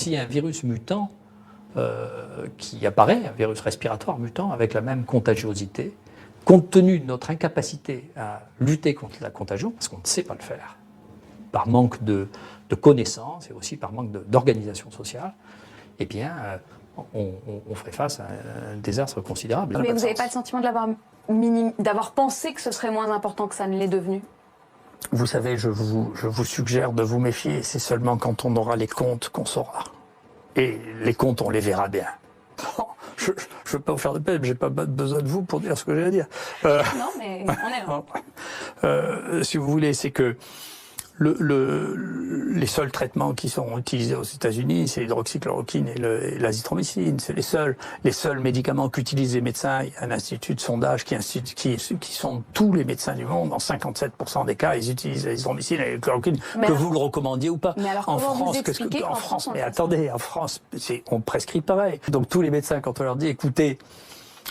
s'il y a un virus mutant qui apparaît, un virus respiratoire mutant avec la même contagiosité, compte tenu de notre incapacité à lutter contre la contagion, parce qu'on ne sait pas le faire, par manque de connaissances et aussi par manque d'organisation sociale, eh bien, on ferait face à un désastre considérable. Mais vous n'avez pas le sentiment d'avoir pensé que ce serait moins important que ça ne l'est devenu? Vous savez, je vous suggère de vous méfier. C'est seulement quand on aura les comptes qu'on saura. Et les comptes, on les verra bien. Je ne veux pas vous faire de peine, j'ai pas besoin de vous pour dire ce que j'ai à dire. Non, mais on est là. Si vous voulez, c'est que les seuls traitements qui sont utilisés aux États-Unis, c'est l'hydroxychloroquine et l'azithromycine. C'est les seuls médicaments qu'utilisent les médecins. Il y a un institut de sondage qui sonde tous les médecins du monde. Dans 57% des cas, ils utilisent l'azithromycine et la chloroquine, que vous le recommandiez ou pas. Mais alors, en comment France, vous en France, mais attendez, en France, on prescrit pareil. Donc tous les médecins, quand on leur dit, écoutez,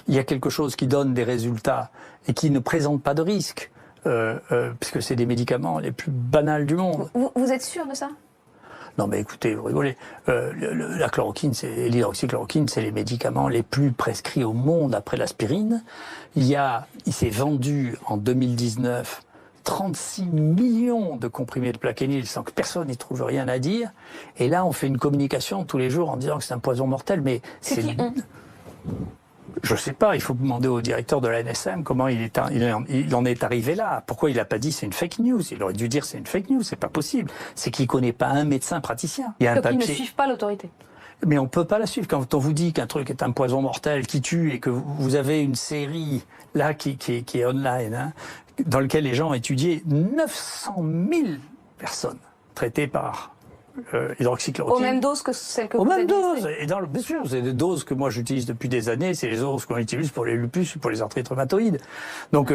il y a quelque chose qui donne des résultats et qui ne présente pas de risque, puisque c'est des médicaments les plus banals du monde. Vous êtes sûr de ça? Non mais écoutez, vous rigolez. La chloroquine, l'hydroxychloroquine, c'est les médicaments les plus prescrits au monde après l'aspirine. Il s'est vendu en 2019 36 millions de comprimés de Plaquenil sans que personne n'y trouve rien à dire. Et là, on fait une communication tous les jours en disant que c'est un poison mortel, mais c'est qui on? Je sais pas, il faut demander au directeur de la NSM comment il en est arrivé là. Pourquoi il n'a pas dit c'est une fake news? Il aurait dû dire c'est une fake news, c'est pas possible. C'est qu'il connaît pas un médecin praticien. Il y a un papier. Ils ne suivent pas l'autorité. Mais on peut pas la suivre. Quand on vous dit qu'un truc est un poison mortel qui tue et que vous avez une série là qui est online, hein, dans lequel les gens ont étudié 900 000 personnes traitées par hydroxychloroquine. Aux mêmes doses que celles que vous avez administrées. Aux mêmes doses. Et bien sûr, c'est des doses que moi j'utilise depuis des années. C'est les doses qu'on utilise pour les lupus ou pour les arthrites rhumatoïdes. Donc,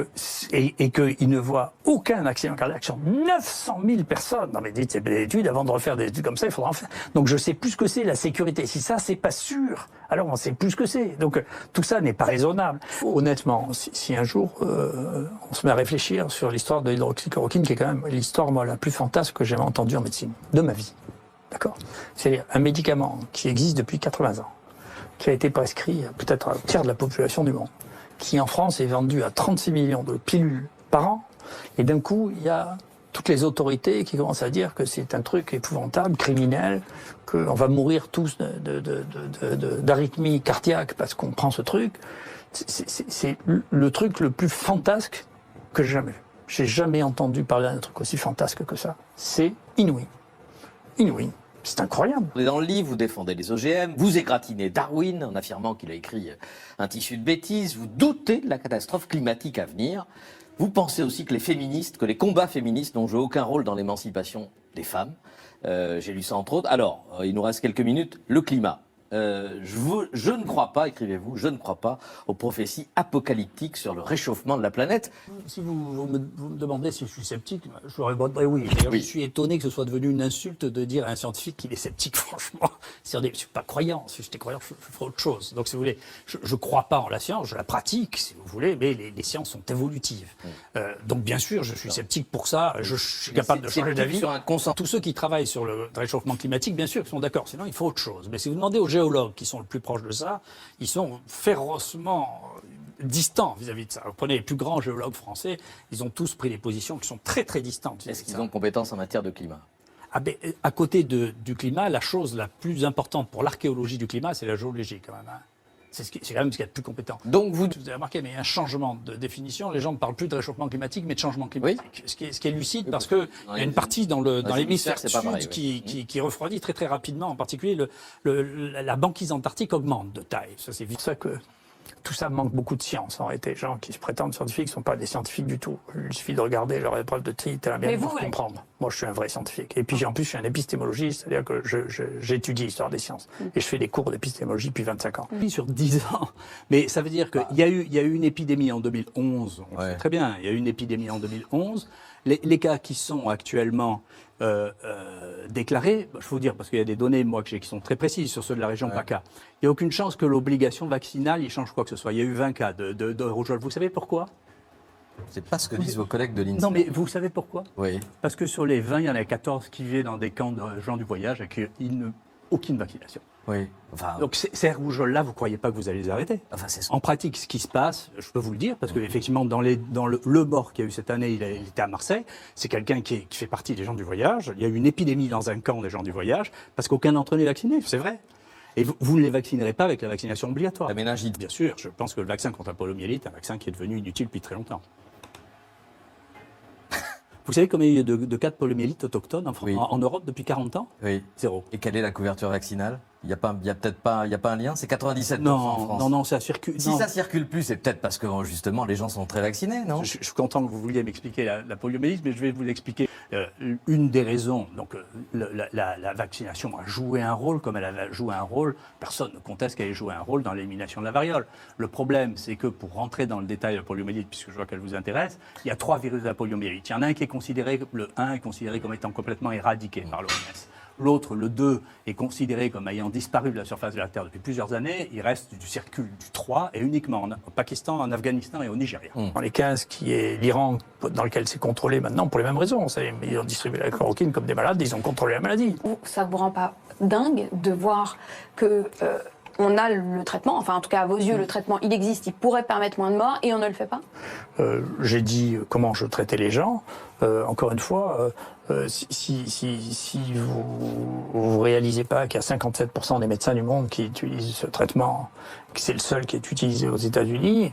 et qu'ils ne voient aucun accident cardiaque sur 900 000 personnes. Non mais dites, c'est des études. Avant de refaire des études comme ça, il faudra en faire. Donc je sais plus ce que c'est la sécurité. Si ça, c'est pas sûr, alors on sait plus ce que c'est. Donc tout ça n'est pas raisonnable. Honnêtement, si un jour on se met à réfléchir sur l'histoire de l'hydroxychloroquine, qui est quand même l'histoire moi la plus fantasque que j'ai entendue en médecine de ma vie. D'accord. C'est un médicament qui existe depuis 80 ans, qui a été prescrit peut-être à un tiers de la population du monde, qui en France est vendu à 36 millions de pilules par an, et d'un coup, il y a toutes les autorités qui commencent à dire que c'est un truc épouvantable, criminel, qu'on va mourir tous d'arythmie cardiaque parce qu'on prend ce truc. C'est le truc le plus fantasque que j'ai jamais vu. J'ai jamais entendu parler d'un truc aussi fantasque que ça. C'est inouï. Inouï. C'est incroyable. Dans le livre, vous défendez les OGM, vous égratignez Darwin en affirmant qu'il a écrit un tissu de bêtises, vous doutez de la catastrophe climatique à venir. Vous pensez aussi que les combats féministes n'ont joué aucun rôle dans l'émancipation des femmes. J'ai lu ça entre autres. Alors, il nous reste quelques minutes. Le climat. Je ne crois pas, écrivez-vous, je ne crois pas aux prophéties apocalyptiques sur le réchauffement de la planète. Si vous me demandez si je suis sceptique, je vous répondrai oui. D'ailleurs, oui. Je suis étonné que ce soit devenu une insulte de dire à un scientifique qu'il est sceptique, franchement. Je ne suis pas croyant. Si j'étais croyant, je ferais autre chose. Donc, si vous voulez, je ne crois pas en la science, je la pratique, si vous voulez, mais les sciences sont évolutives. Donc, bien sûr, je suis sceptique pour ça. Je suis capable de changer d'avis. Tous ceux qui travaillent sur le réchauffement climatique, bien sûr, ils sont d'accord. Sinon, il faut autre chose. Mais si vous demandez aux géologues qui sont le plus proches de ça, ils sont férocement distants vis-à-vis de ça. Vous prenez les plus grands géologues français, ils ont tous pris des positions qui sont très très distantes. Est-ce qu'ils ont compétence en matière de climat? À côté du climat, la chose la plus importante pour l'archéologie du climat, c'est la géologie quand même. Hein. C'est quand même ce qu'il y a de plus compétent. Donc vous avez remarqué, mais il y a un changement de définition. Les gens ne parlent plus de réchauffement climatique, mais de changement climatique. Oui. Ce qui est lucide, parce qu'il y a une partie dans l'hémisphère sud qui refroidit très très rapidement. En particulier, la banquise antarctique augmente de taille. Ça, c'est pour ça que tout ça manque beaucoup de science. En réalité, les gens qui se prétendent scientifiques ne sont pas des scientifiques du tout. Il suffit de regarder leur épreuve de tri, bien pour comprendre. Moi, je suis un vrai scientifique. Et puis, en plus, je suis un épistémologiste, c'est-à-dire que j'étudie l'histoire des sciences. Et je fais des cours d'épistémologie depuis 25 ans. Sur 10 ans. Mais ça veut dire qu'il y a eu une épidémie en 2011. On sait très bien, il y a eu une épidémie en 2011. Les cas qui sont actuellement déclarés, je vais vous dire, parce qu'il y a des données moi, qui sont très précises sur ceux de la région PACA, il n'y a aucune chance que l'obligation vaccinale il change quoi que ce soit. Il y a eu 20 cas de rougeole. Vous savez pourquoi? C'est pas ce que disent vos collègues de l'INSEE. Non, mais vous savez pourquoi? Oui. Parce que sur les 20, il y en a 14 qui vivaient dans des camps de gens du voyage et qu'ils ne aucune vaccination. Oui. Enfin, Donc ces rougeoles-là, vous ne croyez pas que vous allez les arrêter? enfin c'est En pratique, ce qui se passe, je peux vous le dire, parce qu'effectivement, dans le mort qu'il y a eu cette année, il était à Marseille, c'est quelqu'un qui fait partie des gens du voyage. Il y a eu une épidémie dans un camp des gens du voyage, parce qu'aucun d'entre eux n'est vacciné, c'est vrai. Et vous ne les vaccinerez pas avec la vaccination obligatoire. la méningite. Bien sûr, je pense que le vaccin contre la poliomyélite est un vaccin qui est devenu inutile depuis très longtemps. Vous savez combien il y a de cas de poliomyélite autochtones Oui. en Europe depuis 40 ans? Oui. 0. Et quelle est la couverture vaccinale? Il y a peut-être pas, il y a pas un lien. C'est 97% en France. Non, ça circule. Si non. ça circule plus, c'est peut-être parce que justement les gens sont très vaccinés, non? Je suis content que vous vouliez m'expliquer la poliomyélite, mais je vais vous l'expliquer. Une des raisons, donc la vaccination a joué un rôle, comme elle a joué un rôle, personne ne conteste qu'elle ait joué un rôle dans l'élimination de la variole. Le problème, c'est que pour rentrer dans le détail de la poliomyélite, puisque je vois qu'elle vous intéresse, il y a 3 virus de la poliomyélite. Il y en a un qui est considéré, le 1 est considéré comme étant complètement éradiqué par l'OMS. L'autre, le 2, est considéré comme ayant disparu de la surface de la Terre depuis plusieurs années. Il reste du circule du 3 et uniquement au Pakistan, en Afghanistan et au Nigeria. Dans les 15, qui est l'Iran, dans lequel c'est contrôlé maintenant pour les mêmes raisons. Ils ont distribué la chloroquine comme des malades, ils ont contrôlé la maladie. Ça vous rend pas dingue de voir que on a le traitement, enfin en tout cas à vos yeux le traitement il existe, il pourrait permettre moins de morts et on ne le fait pas? J'ai dit comment je traitais les gens. Encore une fois, si vous réalisez pas qu'il y a 57% des médecins du monde qui utilisent ce traitement, que c'est le seul qui est utilisé aux États-Unis,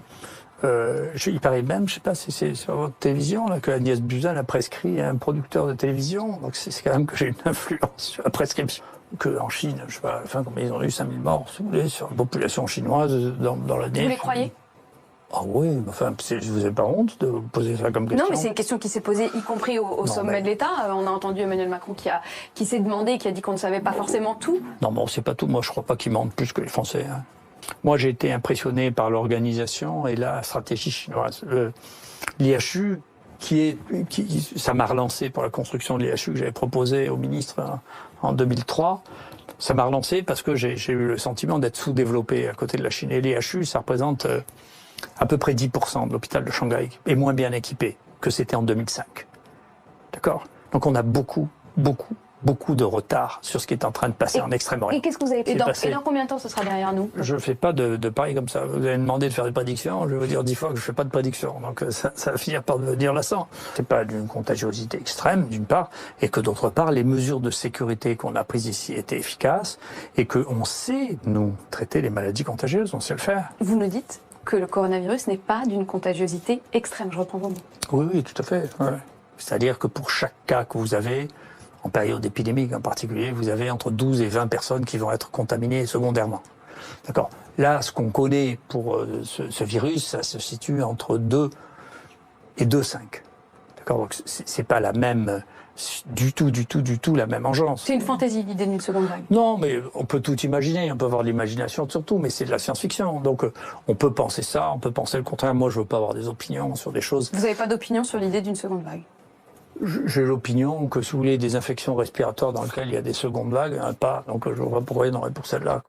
il paraît même, je sais pas si c'est sur votre télévision, là, que Agnès Buzyn a prescrit à un producteur de télévision, donc c'est quand même que j'ai une influence sur la prescription. Qu'en Chine, je sais pas, enfin, combien ils ont eu 5000 morts, si vous voulez, sur la population chinoise dans l'année. Vous les croyez? Ah oui, mais enfin, vous n'avez pas honte de vous poser ça comme question? Non, mais c'est une question qui s'est posée, y compris au sommet de l'État. On a entendu Emmanuel Macron qui s'est demandé, qui a dit qu'on ne savait pas forcément tout. Non, bon, c'est pas tout. Moi, je crois pas qu'ils mentent plus que les Français. Hein. Moi, j'ai été impressionné par l'organisation et la stratégie chinoise. L'IHU, ça m'a relancé pour la construction de l'IHU que j'avais proposé au ministre en 2003. Ça m'a relancé parce que j'ai eu le sentiment d'être sous-développé à côté de la Chine. Et l'IHU, ça représente à peu près 10% de l'hôpital de Shanghai, et moins bien équipé que c'était en 2005. D'accord? Donc on a beaucoup de retard sur ce qui est en train de passer en Extrême-Orient. Et qu'est-ce que vous avez fait? Et dans combien de temps ce sera derrière nous? Je ne fais pas de paris comme ça. Vous allez me demander de faire des prédictions, je vais vous dire 10 fois que je ne fais pas de prédictions. Donc ça va finir par devenir lassant. C'est pas d'une contagiosité extrême, d'une part, et que d'autre part, les mesures de sécurité qu'on a prises ici étaient efficaces, et qu'on sait, nous, traiter les maladies contagieuses, on sait le faire. Vous nous dites que le coronavirus n'est pas d'une contagiosité extrême, je reprends vos mots. Oui, tout à fait. Ouais. C'est-à-dire que pour chaque cas que vous avez, en période épidémique en particulier, vous avez entre 12 et 20 personnes qui vont être contaminées secondairement. D'accord. Là, ce qu'on connaît pour ce virus, ça se situe entre 2 et 2,5. D'accord. Donc c'est pas la même, du tout la même engeance. C'est une fantaisie, l'idée d'une seconde vague. Non, mais on peut tout imaginer, on peut avoir de l'imagination surtout, mais c'est de la science-fiction. Donc on peut penser ça, on peut penser le contraire. Moi, je veux pas avoir des opinions sur des choses. Vous n'avez pas d'opinion sur l'idée d'une seconde vague? J'ai l'opinion que si vous voulez des infections respiratoires dans lesquelles il y a des secondes vagues, il n'y en a pas. Donc je ne vois pas pourquoi il y en aurait pour celle-là.